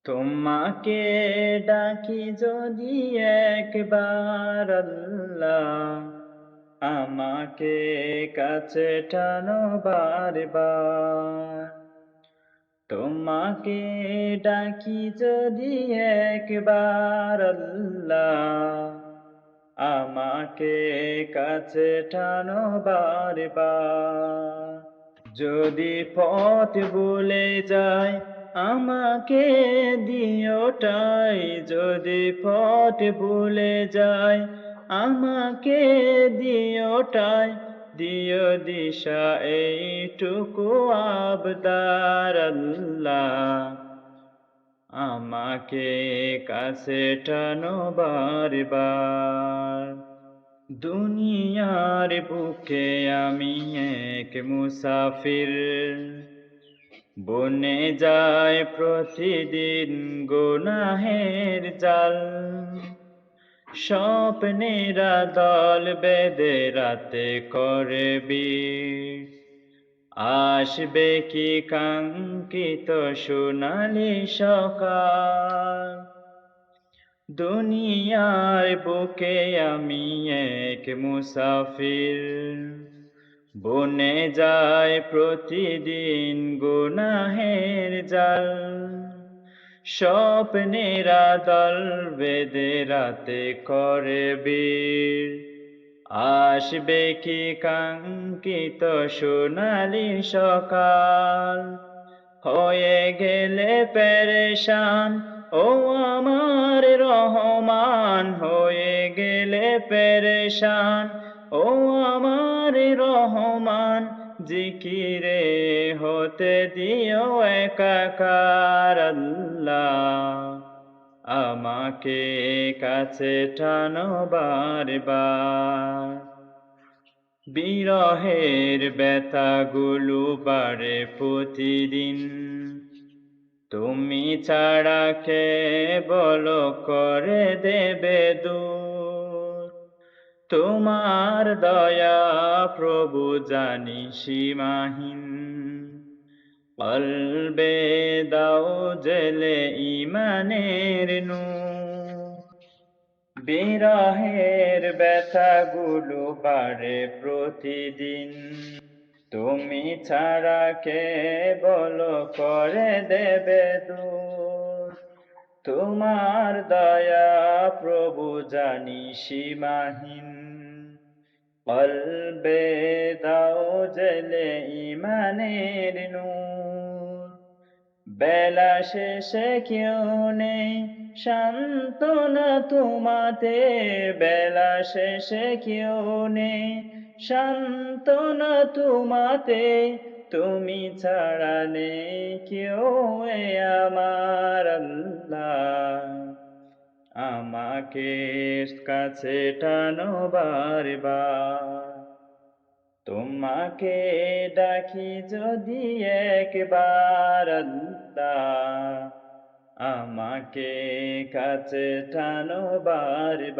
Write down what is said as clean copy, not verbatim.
তোমাকে ডাকি যদি একবার আল্লাহ, আমাকে কাছে টানো বারবার। তোমাকে ডাকি যদি একবার আল্লাহ, আমাকে কাছে টানো বারবার। যদি পথ ভুলে যাই আমাকে দিওটাই, যদি পথ ভুলে যাই আমাকে দিওটাই, দিও দিশা এইটুকু আবদার আল্লাহ, আমাকে কাছে টানো বারবার। দুনিয়ার বুকে আমি এক মুসাফির, বনে যায় প্রতিদিন গুনাহের জাল। স্বপ্নেরা দল বেঁধে রাতে করে ভিড়, আসবে কি কাঙ্ক্ষিত সোনালি সকাল। দুনিয়ার বুকে আমি এক মুসাফির, বনে যায় প্রতিদিন গুনাহের জাল। স্বপ্নেরা দল বেঁধে রাতে করে ভিড়, আসবে কি কাঙ্ক্ষিত সোনালি সকাল। হয়ে গেলে পেরেশান ও আমার রহমান, হয়ে গেলে পেরেশান ও আমার রহমান, জিকিরে হতে দিও একাকার আল্লাহ, আমাকে কাছে টানো বারবার। বিরহের ব্যথাগুলো বাড়ে প্রতিদিন, তুমি ছাড়া কে বলো করে দেবে দূর। তোমার দয়া প্রভু জানি সীমাহীন, কলবে দাও জেলে ইমানের নূর। বিরহের ব্যথাগুলো বাড়ে প্রতিদিন, তুমি ছাড়া কে বলো করে দেবে দূর। তোমার দয়া প্রভু জানি সীমাহীন, কলবে দাও জেলে ইমানের নূর। বেলা শেষে কেউ নেই সান্ত্বনা তোমাতে, বেলা শেষে কেউ নেই সান্ত্বনা তোমাতে, তুমি ছাড়া নেই কেউ এ আমার আল্লাহ, আমাকে কাছে টানো বারবার। তোমাকে ডাকি যদি একবার আল্লাহ, আমাকে কাছে টানো বারবার।